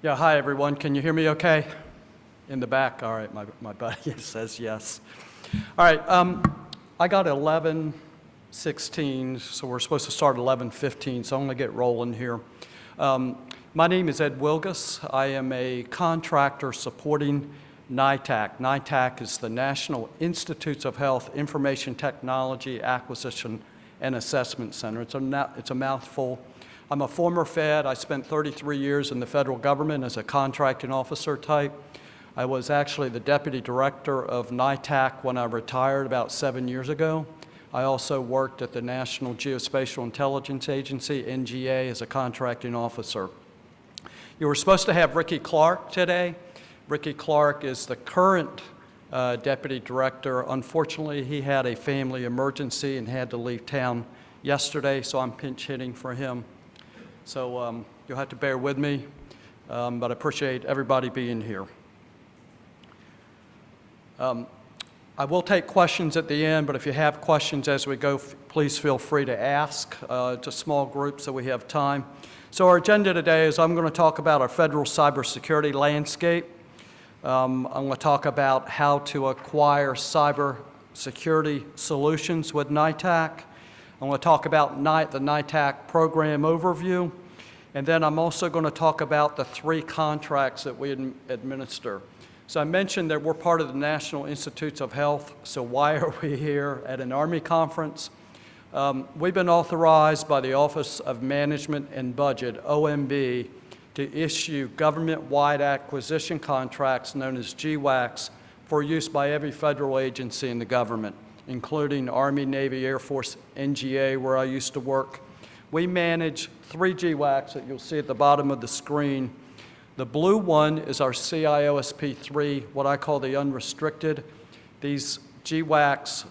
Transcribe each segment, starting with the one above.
Yeah, hi everyone. Can you hear me okay? In the back? All right, my buddy says yes. All right, I got 11:16, so we're supposed to start 11:15, so I'm going to get rolling here. My name is Ed Wilgus. I am a contractor supporting NITAAC. NITAAC is the National Institutes of Health Information Technology Acquisition and Assessment Center. It's a mouthful. I'm a former Fed. I spent 33 years in the federal government as a contracting officer type. I was actually the deputy director of NITAAC when I retired about 7 years ago. I also worked at the National Geospatial Intelligence Agency, NGA, as a contracting officer. You were supposed to have Ricky Clark today. Ricky Clark is the current deputy director. Unfortunately, he had a family emergency and had to leave town yesterday, so I'm pinch hitting for him. So you'll have to bear with me, but I appreciate everybody being here. I will take questions at the end, but if you have questions as we go, please feel free to ask. It's a small group, so we have time. So our agenda today is I'm going to talk about our federal cybersecurity landscape. I'm going to talk about how to acquire cybersecurity solutions with NITAAC. I'm going to talk about the NITAAC program overview, and then I'm also going to talk about the 3 contracts that we administer. So I mentioned that we're part of the National Institutes of Health, so why are we here at an Army conference? We've been authorized by the Office of Management and Budget, OMB, to issue government-wide acquisition contracts known as GWACs for use by every federal agency in the government, including Army, Navy, Air Force, NGA, where I used to work. We manage 3 GWACs that you'll see at the bottom of the screen. The blue one is our CIOSP3, what I call the unrestricted. These GWACs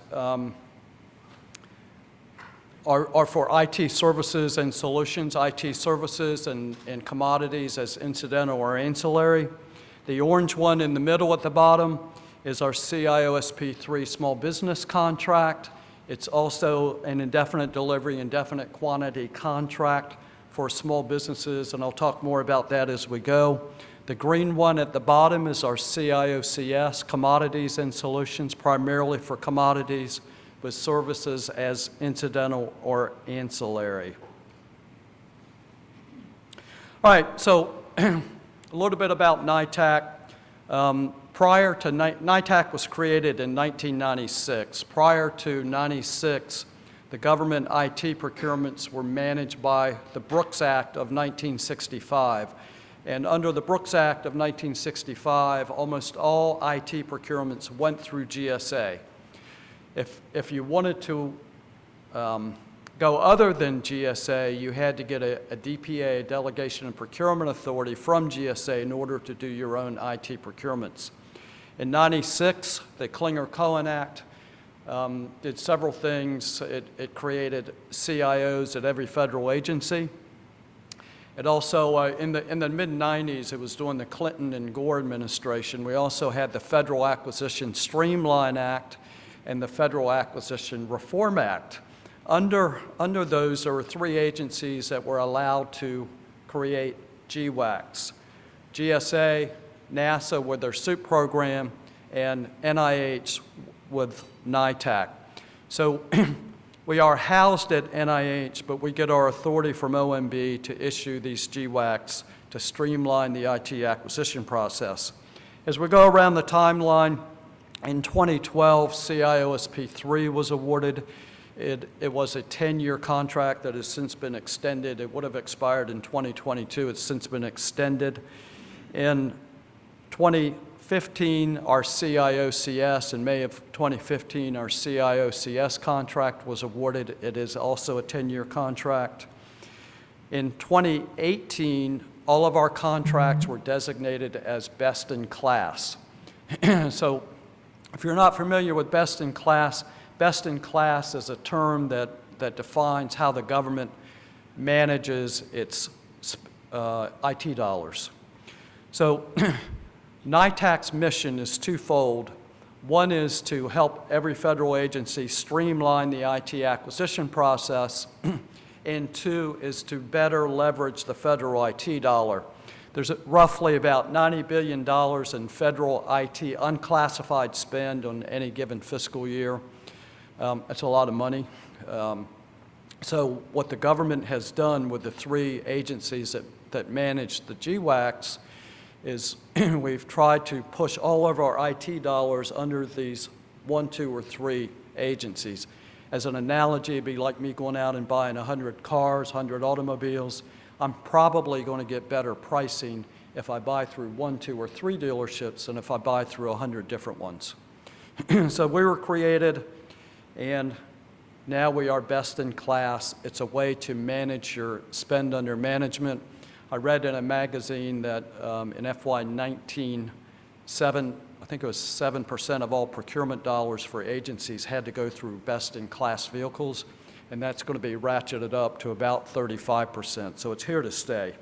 are for IT services and solutions, IT services and commodities as incidental or ancillary. The orange one in the middle at the bottom is our CIOSP3 small business contract. It's also an indefinite delivery, indefinite quantity contract for small businesses, and I'll talk more about that as we go. The green one at the bottom is our CIOCS, commodities and solutions, primarily for commodities, with services as incidental or ancillary. All right, so a little bit about NITAAC. Prior to NITAAC was created in 1996. Prior to 96, the government IT procurements were managed by the Brooks Act of 1965. And under the Brooks Act of 1965, almost all IT procurements went through GSA. If you wanted to go other than GSA, you had to get a DPA, a Delegation and Procurement Authority, from GSA in order to do your own IT procurements. In 96, the Clinger-Cohen Act did several things. It created CIOs at every federal agency. It also, in the mid-90s, it was during the Clinton and Gore administration, we also had the Federal Acquisition Streamline Act and the Federal Acquisition Reform Act. Under those, there were 3 agencies that were allowed to create GWACs: GSA, NASA with their SUIT program, and NIH with NITAAC. So we are housed at NIH, but we get our authority from OMB to issue these GWACs to streamline the IT acquisition process. As we go around the timeline, in 2012, CIOSP3 was awarded. It was a 10-year contract that has since been extended. It would have expired in 2022. It's since been extended. In 2015, our CIOCS, in May of 2015, our CIOCS contract was awarded. It is also a 10-year contract. In 2018, all of our contracts were designated as best in class. So if you're not familiar with best in class is a term that defines how the government manages its IT dollars. So NITAAC's mission is twofold. One is to help every federal agency streamline the IT acquisition process, and 2 is to better leverage the federal IT dollar. There's roughly about $90 billion in federal IT unclassified spend on any given fiscal year. That's a lot of money. So what the government has done with the three agencies that manage the GWACs is we've tried to push all of our IT dollars under these 1, 2, or 3 agencies. As an analogy, it'd be like me going out and buying 100 cars, 100 automobiles. I'm probably going to get better pricing if I buy through 1, 2, or 3 dealerships than if I buy through 100 different ones. So we were created, and now we are best in class. It's a way to manage your spend under management. I read in a magazine that in FY19, I think it was 7% of all procurement dollars for agencies had to go through best-in-class vehicles, and that's going to be ratcheted up to about 35%, so it's here to stay.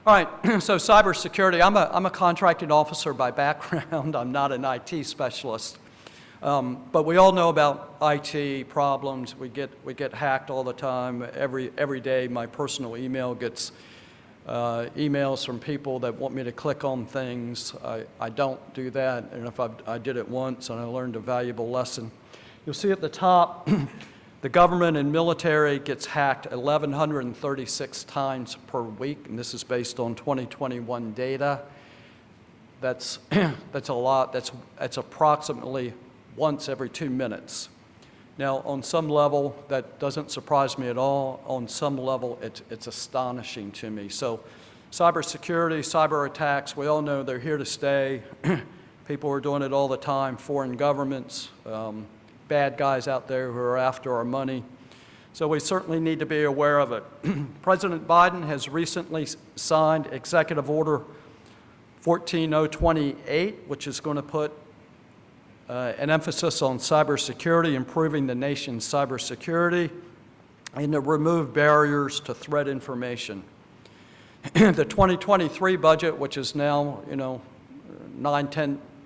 All right, so cybersecurity, I'm a contracting officer by background. I'm not an IT specialist, but we all know about IT problems. We get hacked all the time. Every day my personal email gets emails from people that want me to click on things. I don't do that, and if I did it once and I learned a valuable lesson. You'll see at the top, the government and military gets hacked 1,136 times per week, and this is based on 2021 data. That's a lot. That's approximately once every 2 minutes. Now, on some level, that doesn't surprise me at all. On some level, it's astonishing to me. So cybersecurity, cyber attacks, we all know they're here to stay. People are doing it all the time, foreign governments, bad guys out there who are after our money. So we certainly need to be aware of it. President Biden has recently signed Executive Order 14028, which is going to put an emphasis on cybersecurity, improving the nation's cybersecurity, and to remove barriers to threat information. The 2023 budget, which is now,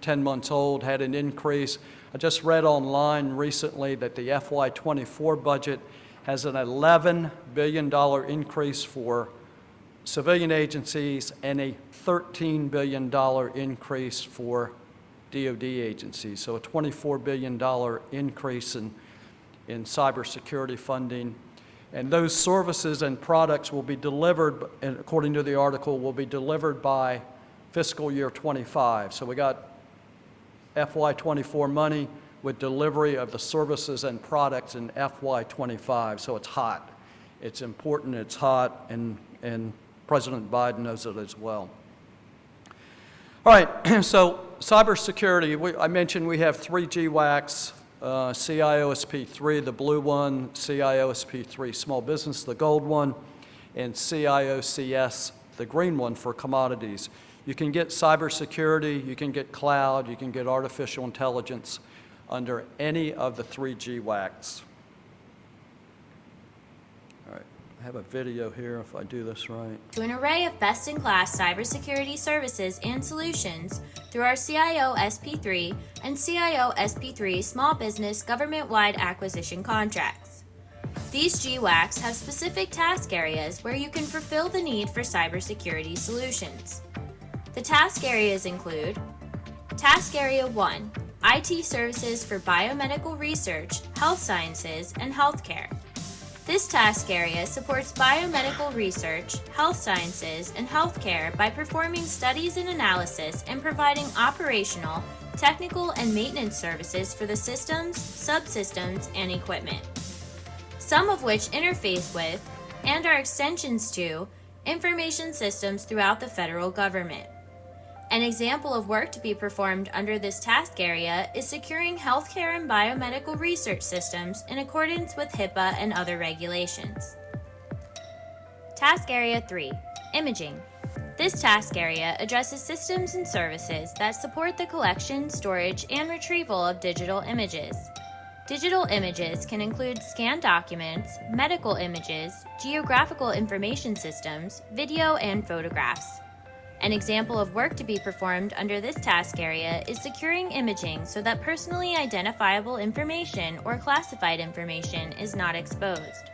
10 months old, had an increase. I just read online recently that the FY24 budget has an $11 billion increase for civilian agencies and a $13 billion increase for DoD agencies. So a $24 billion increase in cybersecurity funding. And those services and products will be delivered, and according to the article, will be delivered by fiscal year 25. So we got FY24 money with delivery of the services and products in FY25. So it's hot. It's important, it's hot, and President Biden knows it as well. All right, so cybersecurity, I mentioned we have 3 GWACs, CIOSP3, the blue one, CIOSP3, small business, the gold one, and CIOCS, the green one for commodities. You can get cybersecurity, you can get cloud, you can get artificial intelligence under any of the 3 GWACs. All right, I have a video here if I do this right. To an array of best-in-class cybersecurity services and solutions through our CIOSP3 and CIOSP3 small business government-wide acquisition contracts. These GWACs have specific task areas where you can fulfill the need for cybersecurity solutions. The task areas include Task Area 1, IT Services for Biomedical Research, Health Sciences, and Healthcare. This task area supports biomedical research, health sciences, and healthcare by performing studies and analysis and providing operational, technical, and maintenance services for the systems, subsystems, and equipment, some of which interface with and are extensions to information systems throughout the federal government. An example of work to be performed under this task area is securing healthcare and biomedical research systems in accordance with HIPAA and other regulations. Task Area 3, Imaging. This task area addresses systems and services that support the collection, storage, and retrieval of digital images. Digital images can include scanned documents, medical images, geographical information systems, video, and photographs. An example of work to be performed under this task area is securing imaging so that personally identifiable information or classified information is not exposed.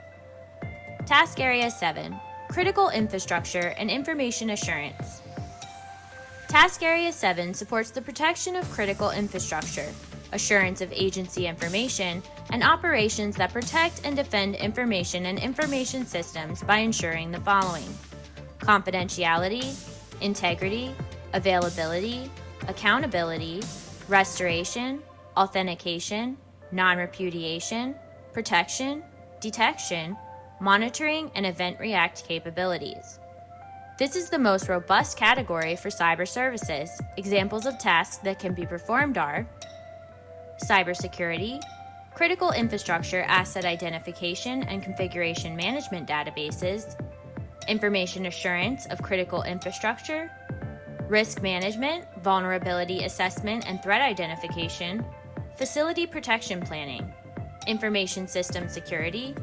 Task Area 7, critical infrastructure, and information assurance. Task Area 7 supports the protection of critical infrastructure, assurance of agency information, and operations that protect and defend information and information systems by ensuring the following: confidentiality, integrity, availability, accountability, restoration, authentication, non-repudiation, protection, detection, monitoring, and event react capabilities. This is the most robust category for cyber services. Examples of tasks that can be performed are cybersecurity, critical infrastructure asset identification and configuration management databases, information assurance of critical infrastructure, risk management, vulnerability assessment and threat identification, facility protection planning, information system security,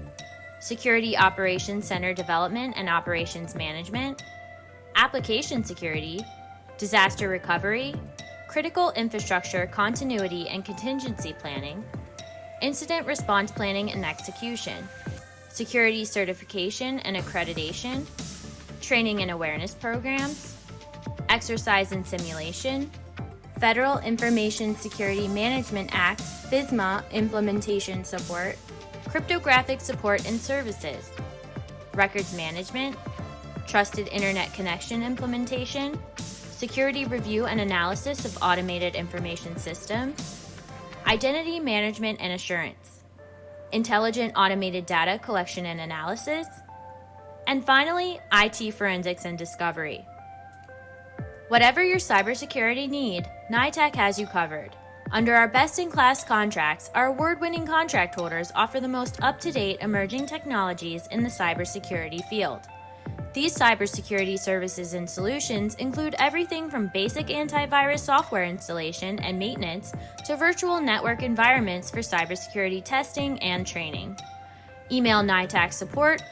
security operations center development and operations management, application security, disaster recovery, critical infrastructure continuity and contingency planning, incident response planning and execution, security certification and accreditation, training and awareness programs, exercise and simulation, Federal Information Security Management Act FISMA implementation support, cryptographic support and services, records management, trusted internet connection implementation, security review and analysis of automated information systems, identity management and assurance, intelligent automated data collection and analysis, and finally, IT forensics and discovery. Whatever your cybersecurity need, NITAAC has you covered. Under our best-in-class contracts, our award-winning contract holders offer the most up-to-date emerging technologies in the cybersecurity field. These cybersecurity services and solutions include everything from basic antivirus software installation and maintenance to virtual network environments for cybersecurity testing and training. Email NITAAC support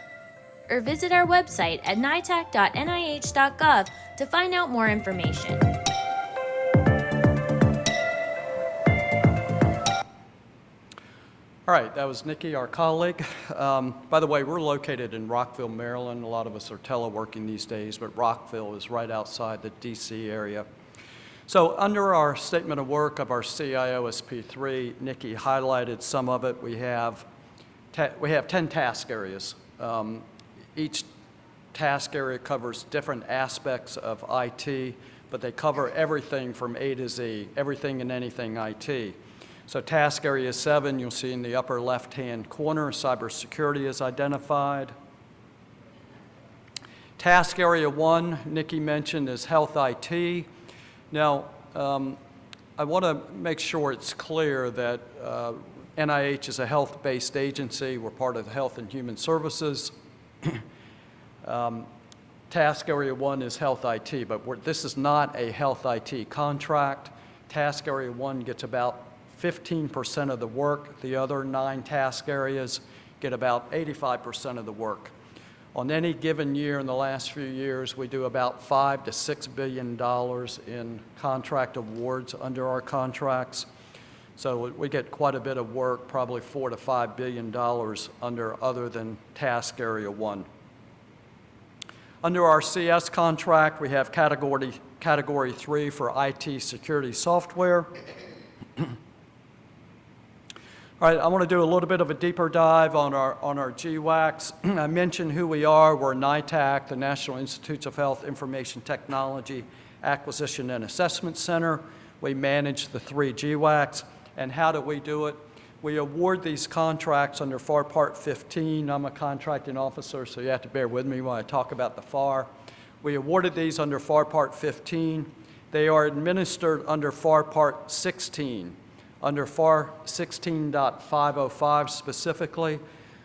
or visit our website at nitaac.nih.gov to find out more information. All right, that was Nikki, our colleague. By the way, we're located in Rockville, Maryland. A lot of us are teleworking these days, but Rockville is right outside the DC area. So under our statement of work of our CIO SP3, Nikki highlighted some of it. We have 10 task areas. Each task area covers different aspects of IT, but they cover everything from A to Z, everything and anything IT. So task area 7, you'll see in the upper left-hand corner, cybersecurity is identified. Task area 1, Nikki mentioned, is health IT. Now, I want to make sure it's clear that NIH is a health-based agency. We're part of the Health and Human Services. Task area 1 is health IT, but this is not a health IT contract. Task area 1 gets about 15% of the work. The other 9 task areas get about 85% of the work. On any given year in the last few years, we do about $5 to $6 billion in contract awards under our contracts. So we get quite a bit of work, probably $4 to $5 billion under other than task area 1. Under our CS contract, we have category 3 for IT security software. All right, I want to do a little bit of a deeper dive on our GWACs. I mentioned who we are. We're NITAAC, the National Institutes of Health Information Technology Acquisition and Assessment Center. We manage the 3 GWACs. And how do we do it? We award these contracts under FAR Part 15. I'm a contracting officer, so you have to bear with me when I talk about the FAR. We awarded these under FAR Part 15. They are administered under FAR Part 16. Under FAR 16.505 specifically,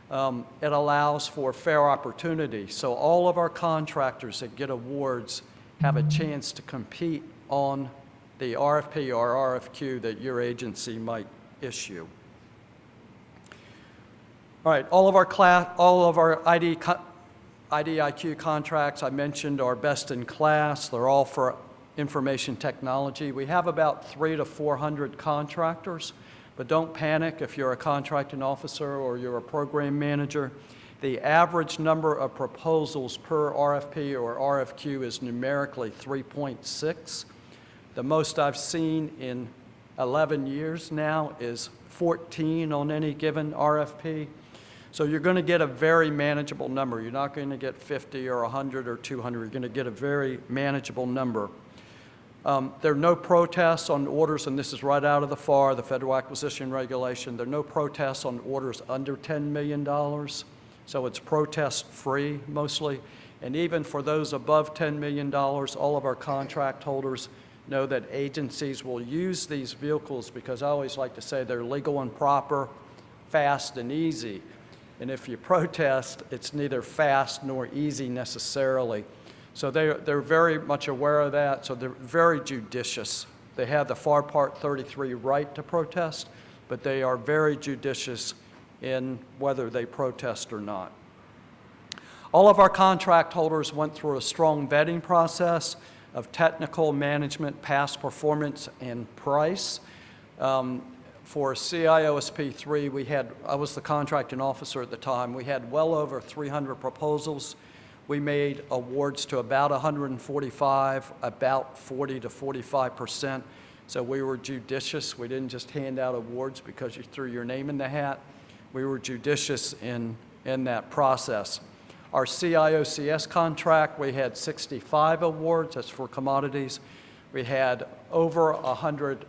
it allows for fair opportunity. So all of our contractors that get awards have a chance to compete on the RFP or RFQ that your agency might issue. All right, all of our IDIQ contracts I mentioned are best in class. They're all for information technology. We have about 300 to 400 contractors, but don't panic if you're a contracting officer or you're a program manager. The average number of proposals per RFP or RFQ is numerically 3.6. The most I've seen in 11 years now is 14 on any given RFP. So you're going to get a very manageable number. You're not going to get 50 or 100 or 200. You're going to get a very manageable number. There are no protests on orders, and this is right out of the FAR, the Federal Acquisition Regulation. There are no protests on orders under $10 million, so it's protest-free mostly. And even for those above $10 million, all of our contract holders know that agencies will use these vehicles because I always like to say they're legal and proper, fast and easy. And if you protest, it's neither fast nor easy necessarily. So they're very much aware of that, so they're very judicious. They have the FAR Part 33 right to protest, but they are very judicious in whether they protest or not. All of our contract holders went through a strong vetting process of technical, management, past performance, and price. For CIO-SP3, I was the contracting officer at the time, we had well over 300 proposals. We made awards to about 145, about 40 to 45%. So we were judicious. We didn't just hand out awards because you threw your name in the hat. We were judicious in that process. Our CIOCS contract, we had 65 awards. That's for commodities. We had over 100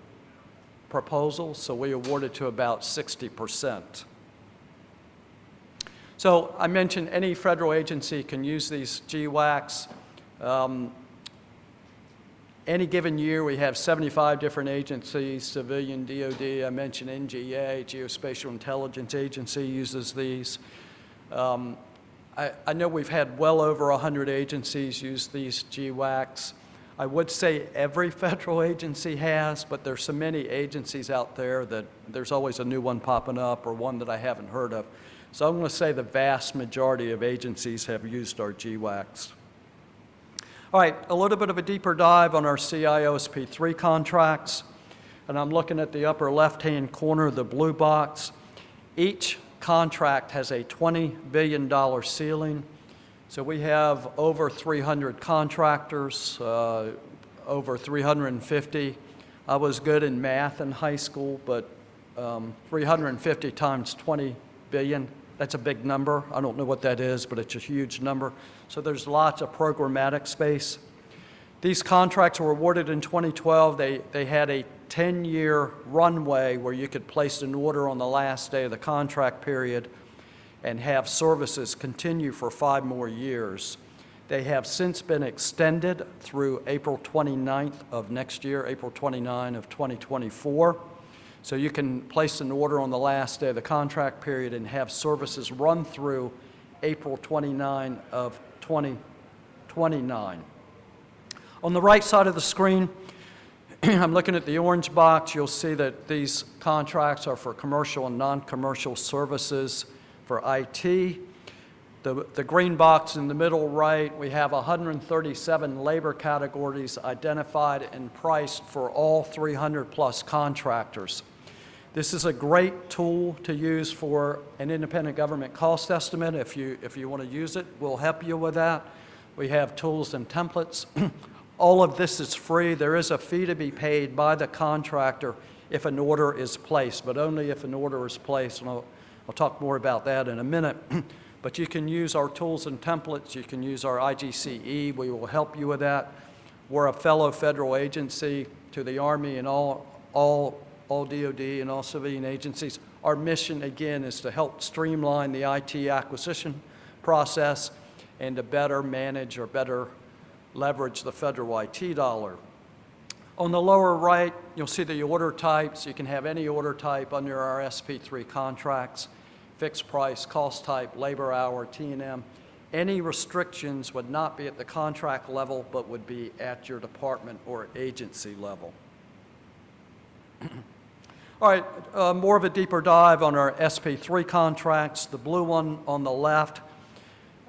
proposals, so we awarded to about 60%. So I mentioned any federal agency can use these GWACs. Any given year, we have 75 different agencies, civilian, DOD, I mentioned NGA, Geospatial Intelligence Agency uses these. I know we've had well over 100 agencies use these GWACs. I would say every federal agency has, but there's so many agencies out there that there's always a new one popping up or one that I haven't heard of. So I'm going to say the vast majority of agencies have used our GWACs. All right, a little bit of a deeper dive on our CIO-SP3 contracts. And I'm looking at the upper left-hand corner, the blue box. Each contract has a $20 billion ceiling. So we have over 300 contractors, over 350. I was good in math in high school, but 350 times 20 billion, that's a big number. I don't know what that is, but it's a huge number. So there's lots of programmatic space. These contracts were awarded in 2012. They had a 10-year runway where you could place an order on the last day of the contract period and have services continue for 5 more years. They have since been extended through April 29th of next year, April 29 of 2024. So you can place an order on the last day of the contract period and have services run through April 29 of 2029. On the right side of the screen, I'm looking at the orange box. You'll see that these contracts are for commercial and non-commercial services for IT. The green box in the middle right, we have 137 labor categories identified and priced for all 300 plus contractors. This is a great tool to use for an independent government cost estimate. If you want to use it, we'll help you with that. We have tools and templates. All of this is free. There is a fee to be paid by the contractor if an order is placed, but only if an order is placed, and I'll talk more about that in a minute. But you can use our tools and templates. You can use our IGCE. We will help you with that. We're a fellow federal agency to the Army and all DOD and all civilian agencies. Our mission, again, is to help streamline the IT acquisition process and to better manage or better leverage the federal IT dollar. On the lower right, you'll see the order types. You can have any order type under our SP3 contracts, fixed price, cost type, labor hour, T&M. Any restrictions would not be at the contract level, but would be at your department or agency level. All right, more of a deeper dive on our SP3 contracts. The blue one on the left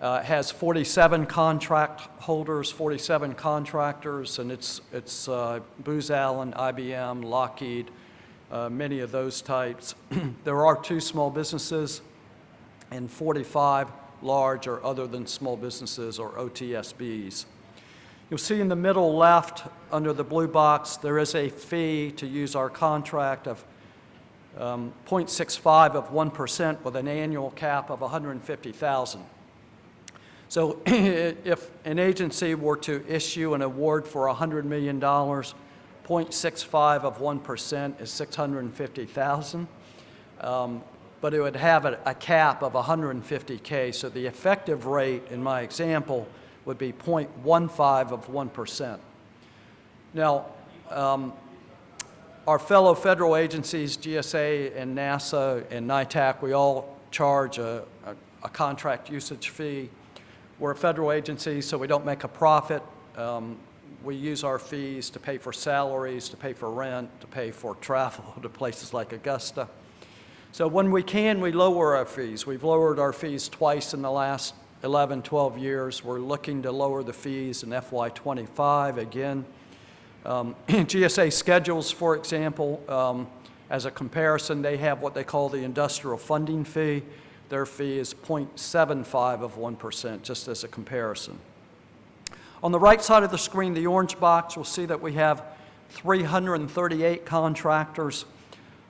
has 47 contract holders, 47 contractors, and it's Booz Allen, IBM, Lockheed, many of those types. There are 2 small businesses and 45 large or other than small businesses, or OTSBs. You'll see in the middle left, under the blue box, there is a fee to use our contract of 0.65 of 1% with an annual cap of $150,000. So if an agency were to issue an award for $100 million, 0.65 of 1% is $650,000. But it would have a cap of $150K, so the effective rate in my example would be 0.15 of 1%. Now, our fellow federal agencies, GSA and NASA and NITAAC, we all charge a contract usage fee. We're a federal agency, so we don't make a profit. We use our fees to pay for salaries, to pay for rent, to pay for travel to places like Augusta. So when we can, we lower our fees. We've lowered our fees twice in the last 11, 12 years. We're looking to lower the fees in FY25 again. GSA schedules, for example, as a comparison, they have what they call the industrial funding fee. Their fee is 0.75 of 1%, just as a comparison. On the right side of the screen, the orange box, we'll see that we have 338 contractors.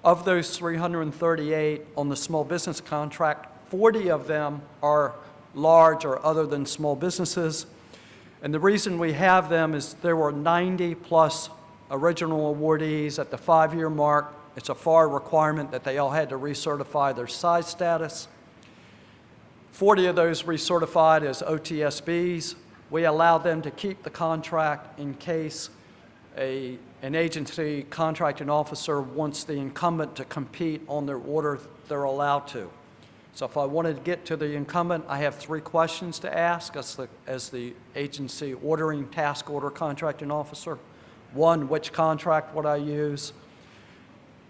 Of those 338 on the small business contract, 40 of them are large or other than small businesses. And the reason we have them is there were 90 plus original awardees at the 5-year mark. It's a FAR requirement that they all had to recertify their size status. 40 of those recertified as OTSBs. We allow them to keep the contract in case an agency contracting officer wants the incumbent to compete on their order, they're allowed to. So if I wanted to get to the incumbent, I have 3 questions to ask as the agency ordering task order contracting officer. 1, which contract would I use?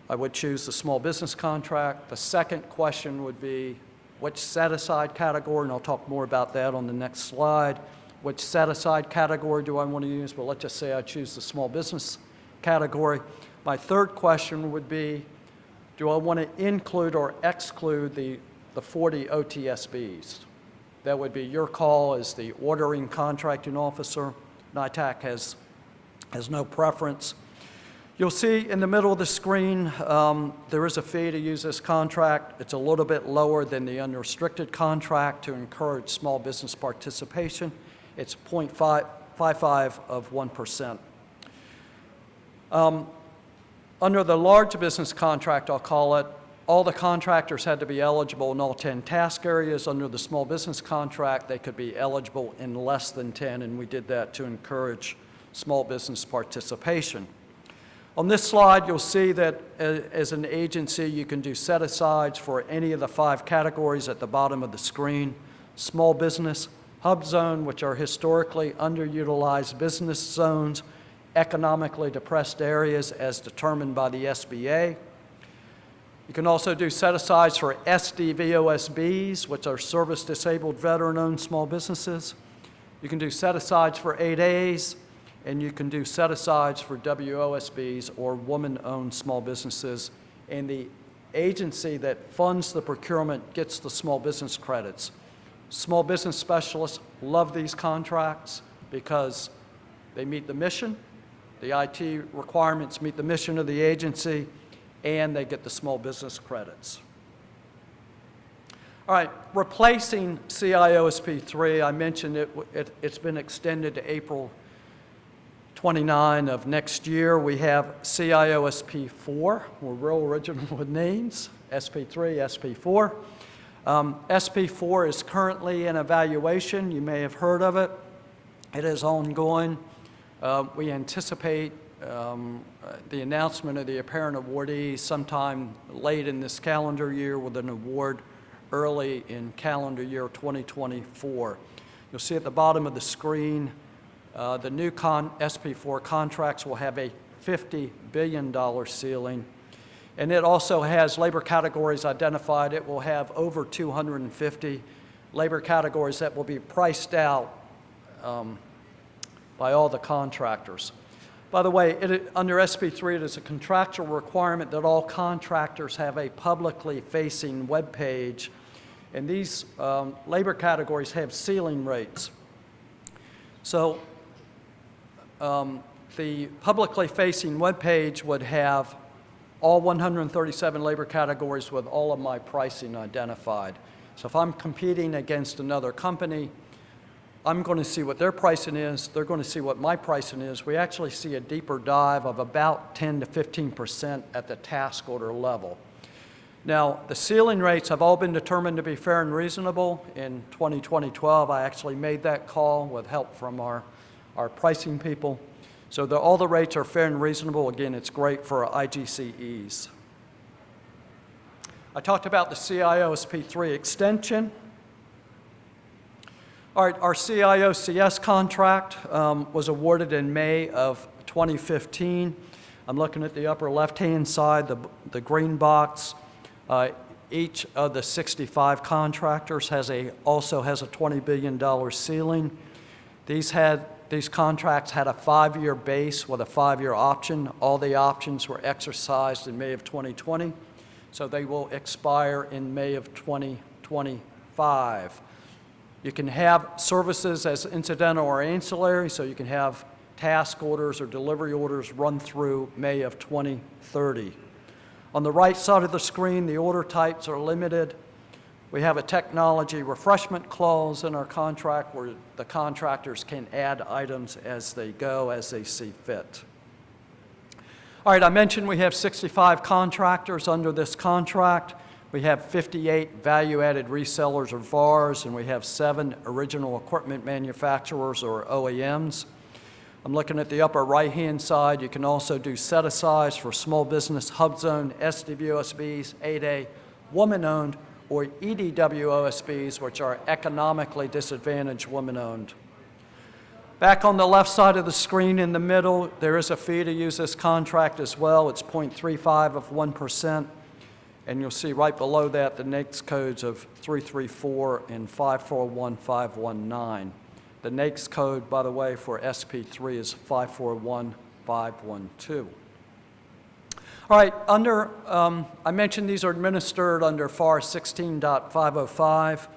I would choose the small business contract. The second question would be, which set-aside category, and I'll talk more about that on the next slide. Which set-aside category do I want to use? Well, let's just say I choose the small business category. My third question would be, do I want to include or exclude the 40 OTSBs? That would be your call as the ordering contracting officer. NITAAC has no preference. You'll see in the middle of the screen, there is a fee to use this contract. It's a little bit lower than the unrestricted contract to encourage small business participation. It's 0.55 of 1%. Under the large business contract, I'll call it, all the contractors had to be eligible in all 10 task areas. Under the small business contract, they could be eligible in less than 10, and we did that to encourage small business participation. On this slide, you'll see that as an agency, you can do set-asides for any of the 5 categories at the bottom of the screen. Small business, hub zone, which are historically underutilized business zones, economically depressed areas as determined by the SBA. You can also do set-asides for SDVOSBs, which are service-disabled veteran-owned small businesses. You can do set-asides for 8As, and you can do set-asides for WOSBs, or woman-owned small businesses. And the agency that funds the procurement gets the small business credits. Small business specialists love these contracts because they meet the mission, the IT requirements meet the mission of the agency, and they get the small business credits. All right, replacing CIOSP3, I mentioned it's been extended to April 29 of next year. We have CIOSP4. We're real original with names, SP3, SP4. SP4 is currently in evaluation. You may have heard of it. It is ongoing. We anticipate the announcement of the apparent awardee sometime late in this calendar year, with an award early in calendar year 2024. You'll see at the bottom of the screen, the new SP4 contracts will have a $50 billion ceiling. And it also has labor categories identified. It will have over 250 labor categories that will be priced out by all the contractors. By the way, under SP3, it is a contractual requirement that all contractors have a publicly facing web page. And these labor categories have ceiling rates. So the publicly facing webpage would have all 137 labor categories with all of my pricing identified. So if I'm competing against another company, I'm going to see what their pricing is, they're going to see what my pricing is. We actually see a deeper dive of about 10 to 15% at the task order level. Now, the ceiling rates have all been determined to be fair and reasonable. In 2012, I actually made that call with help from our pricing people. So all the rates are fair and reasonable. Again, it's great for IGCEs. I talked about the CIO-SP3 extension. All right, our CIO-CS contract was awarded in May of 2015. I'm looking at the upper left-hand side, the green box. Each of the 65 contractors also has a $20 billion ceiling. These contracts had a 5-year base with a 5-year option. All the options were exercised in May of 2020, so they will expire in May of 2025. You can have services as incidental or ancillary, so you can have task orders or delivery orders run through May of 2030. On the right side of the screen, the order types are limited. We have a technology refreshment clause in our contract where the contractors can add items as they go, as they see fit. All right, I mentioned we have 65 contractors under this contract. We have 58 value-added resellers or VARs, and we have 7 original equipment manufacturers or OEMs. I'm looking at the upper right-hand side. You can also do set-asides for small business hub zone SDVOSBs, 8A, woman-owned, or EDWOSBs, which are economically disadvantaged women-owned. Back on the left side of the screen in the middle, there is a fee to use this contract as well. It's 0.35 of 1%. And you'll see right below that the NAICS codes of 334 and 541519. The NAICS code, by the way, for SP3 is 541512. All right, I mentioned these are administered under FAR 16.505.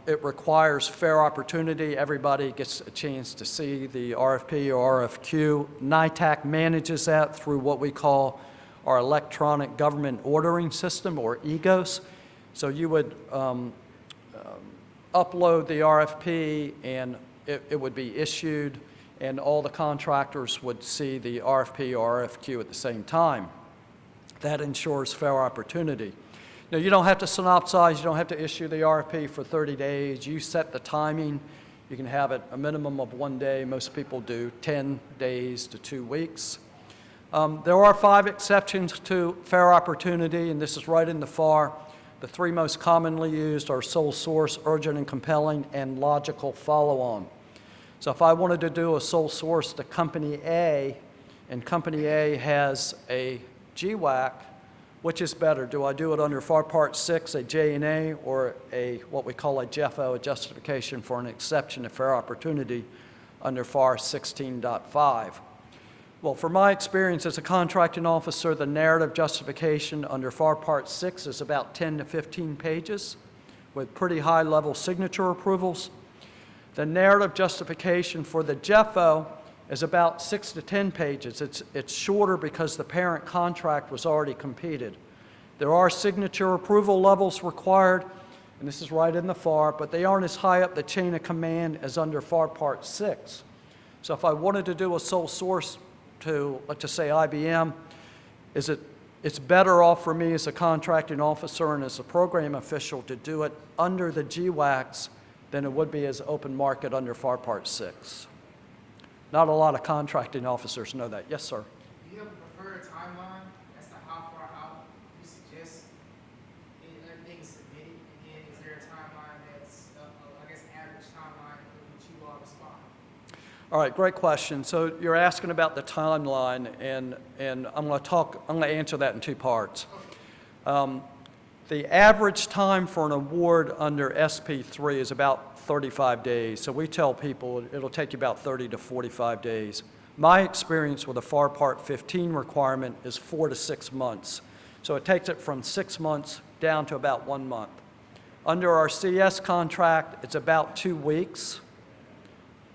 It requires fair opportunity. Everybody gets a chance to see the RFP or RFQ. NITAAC manages that through what we call our electronic government ordering system, or EGOS. So you would upload the RFP and it would be issued, and all the contractors would see the RFP or RFQ at the same time. That ensures fair opportunity. Now, you don't have to synopsize, you don't have to issue the RFP for 30 days. You set the timing. You can have it a minimum of 1 day. Most people do 10 days to 2 weeks. There are 5 exceptions to fair opportunity, and this is right in the FAR. The 3 most commonly used are sole source, urgent and compelling, and logical follow-on. So if I wanted to do a sole source to Company A, and Company A has a GWAC, which is better? Do I do it under FAR Part 6, a J&A, or what we call a JFO, a justification for an exception to fair opportunity, under FAR 16.5? Well, from my experience as a contracting officer, the narrative justification under FAR Part 6 is about 10 to 15 pages with pretty high-level signature approvals. The narrative justification for the JFO is about 6 to 10 pages. It's shorter because the parent contract was already completed. There are signature approval levels required, and this is right in the FAR, but they aren't as high up the chain of command as under FAR Part 6. So if I wanted to do a sole source to, let's just say, IBM, it's better off for me as a contracting officer and as a program official to do it under the GWACs than it would be as open market under FAR Part 6. Not a lot of contracting officers know that. Yes, sir? Do you have a preferred timeline as to how far out you suggest everything is submitted? And then is there a timeline that's, I guess, average timeline in which you all respond? All right, great question. So you're asking about the timeline, and I'm going to answer that in 2 parts. The average time for an award under SP3 is about 35 days. So we tell people it'll take you about 30 to 45 days. My experience with a FAR Part 15 requirement is 4 to 6 months. So it takes it from 6 months down to about 1 month. Under our CS contract, it's about 2 weeks,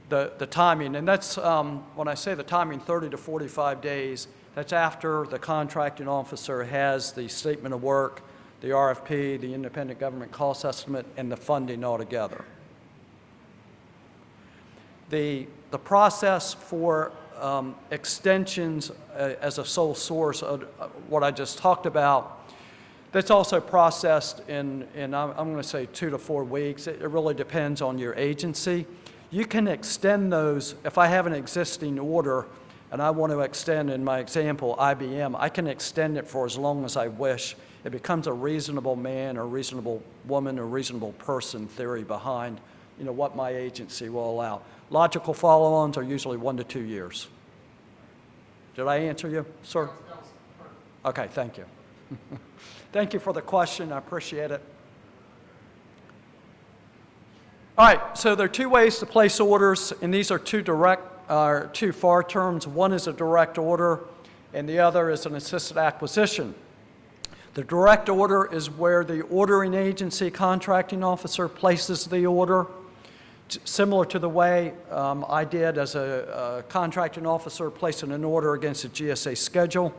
the timing. And that's, when I say the timing, 30 to 45 days, that's after the contracting officer has the statement of work, the RFP, the independent government cost estimate, and the funding all together. The process for extensions as a sole source of what I just talked about, that's also processed in I'm going to say 2 to 4 weeks. It really depends on your agency. You can extend those. If I have an existing order and I want to extend, in my example, IBM, I can extend it for as long as I wish. It becomes a reasonable man or reasonable woman or reasonable person theory behind, what my agency will allow. Logical follow-ons are usually 1 to 2 years. Did I answer you, sir? That was perfect. Okay, thank you. Thank you for the question. I appreciate it. All right, so there are 2 ways to place orders, and these are 2 FAR terms. One is a direct order, and the other is an assisted acquisition. The direct order is where the ordering agency contracting officer places the order, similar to the way I did as a contracting officer placing an order against a GSA schedule.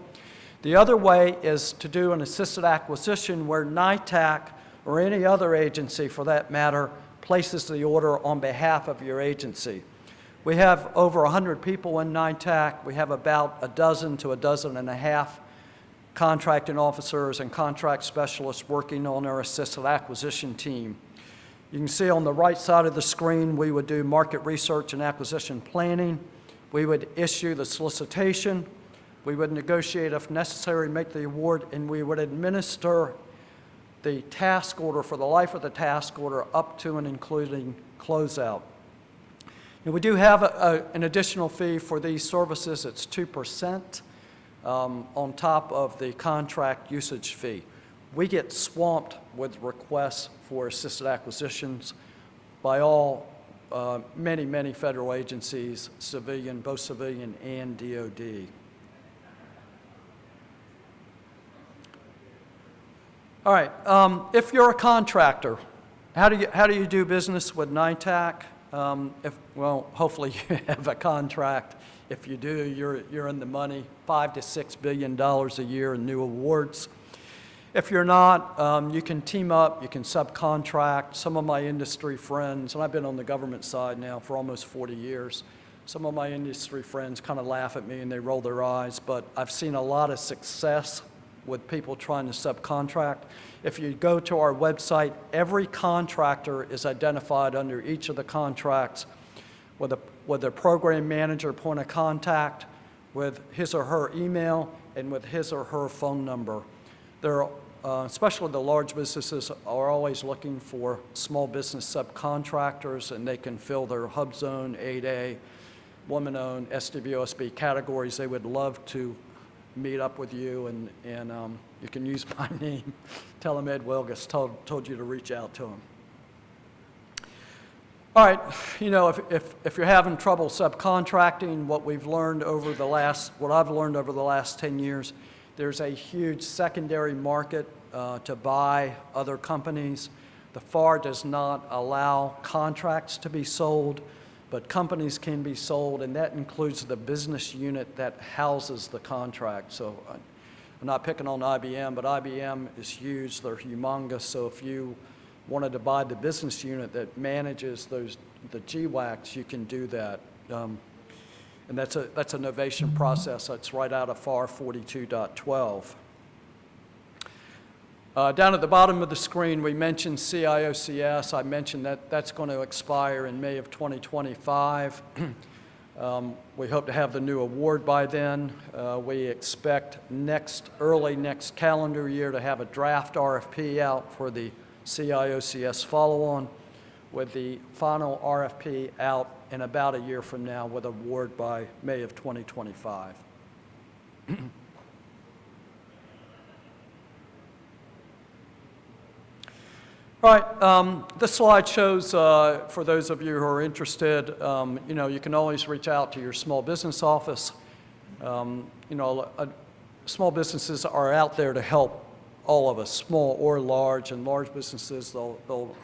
The other way is to do an assisted acquisition where NITAAC, or any other agency for that matter, places the order on behalf of your agency. We have over 100 people in NITAAC. We have about a dozen to a dozen and a half contracting officers and contract specialists working on our assisted acquisition team. You can see on the right side of the screen, we would do market research and acquisition planning. We would issue the solicitation. We would negotiate if necessary, make the award, and we would administer the task order for the life of the task order up to and including closeout. And we do have an additional fee for these services. It's 2% on top of the contract usage fee. We get swamped with requests for assisted acquisitions by many federal agencies, civilian, both civilian and DoD. All right, if you're a contractor, how do you do business with NITAAC? Well, hopefully you have a contract. If you do, you're in the money, $5 to $6 billion a year in new awards. If you're not, you can team up, you can subcontract. Some of my industry friends, and I've been on the government side now for almost 40 years, some of my industry friends kind of laugh at me and they roll their eyes, but I've seen a lot of success with people trying to subcontract. If you go to our website, every contractor is identified under each of the contracts with a program manager point of contact, with his or her email, and with his or her phone number. They're, especially the large businesses, are always looking for small business subcontractors, and they can fill their Hub Zone, 8A, woman-owned, SWOSB categories. They would love to meet up with you, and you can use my name. Tell them Ed Wilgus told you to reach out to him. All right, if you're having trouble subcontracting, what I've learned over the last 10 years, there's a huge secondary market to buy other companies. The FAR does not allow contracts to be sold, but companies can be sold, and that includes the business unit that houses the contract. So I'm not picking on IBM, but IBM is huge. They're humongous. So if you wanted to buy the business unit that manages the GWACs, you can do that. And that's a novation process. That's right out of FAR 42.12. Down at the bottom of the screen, we mentioned CIOCS. I mentioned that that's going to expire in May of 2025. We hope to have the new award by then. We expect early next calendar year to have a draft RFP out for the CIOCS follow-on, with the final RFP out in about a year from now, with award by May of 2025. All right, this slide shows, for those of you who are interested, you can always reach out to your small business office. Small businesses are out there to help all of us, small or large, and large businesses, they'll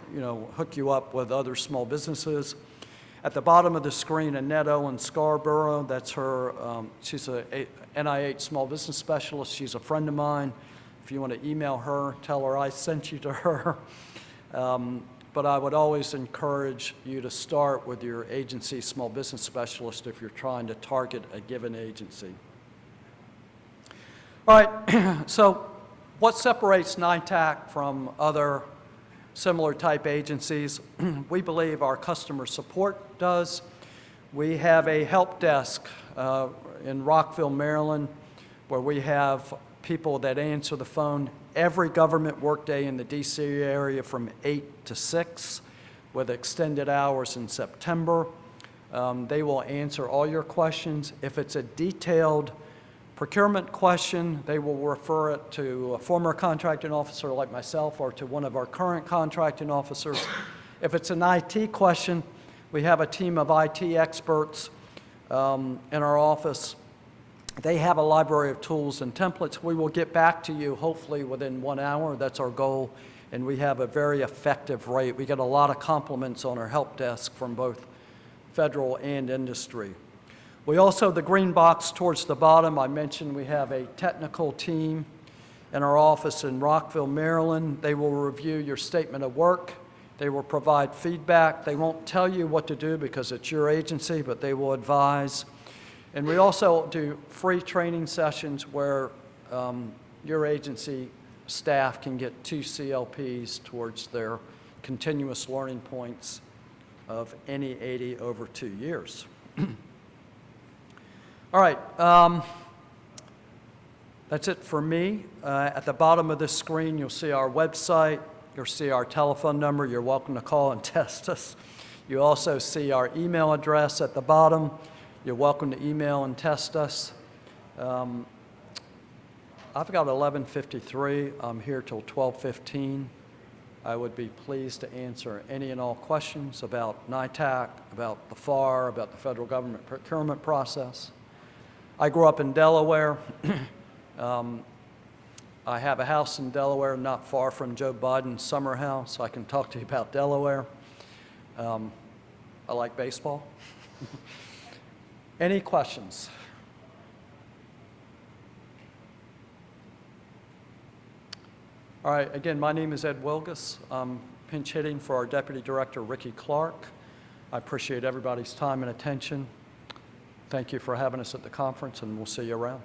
hook you up with other small businesses. At the bottom of the screen, Annette Owen Scarborough, that's her, she's a NIH small business specialist. She's a friend of mine. If you want to email her, tell her I sent you to her. But I would always encourage you to start with your agency small business specialist if you're trying to target a given agency. All right, so what separates NITAAC from other similar type agencies? We believe our customer support does. We have a help desk in Rockville, Maryland, where we have people that answer the phone every government workday in the DC area from 8 to 6 with extended hours in September. They will answer all your questions. If it's a detailed procurement question, they will refer it to a former contracting officer like myself or to one of our current contracting officers. If it's an IT question, we have a team of IT experts in our office. They have a library of tools and templates. We will get back to you hopefully within 1 hour. That's our goal. And we have a very effective rate. We get a lot of compliments on our help desk from both federal and industry. We also, the green box towards the bottom, I mentioned we have a technical team in our office in Rockville, Maryland. They will review your statement of work. They will provide feedback. They won't tell you what to do because it's your agency, but they will advise. And we also do free training sessions where your agency staff can get 2 CLPs towards their continuous learning points of any 80 over 2 years. All right, that's it for me. At the bottom of this screen, you'll see our website. You'll see our telephone number. You're welcome to call and test us. You also see our email address at the bottom. You're welcome to email and test us. I've got 11:53. I'm here till 12:15. I would be pleased to answer any and all questions about NITAAC, about the FAR, about the federal government procurement process. I grew up in Delaware. I have a house in Delaware not far from Joe Biden's summer house, so I can talk to you about Delaware. I like baseball. Any questions? All right, again, my name is Ed Wilgus. I'm pinch hitting for our Deputy Director, Ricky Clark. I appreciate everybody's time and attention. Thank you for having us at the conference, and we'll see you around.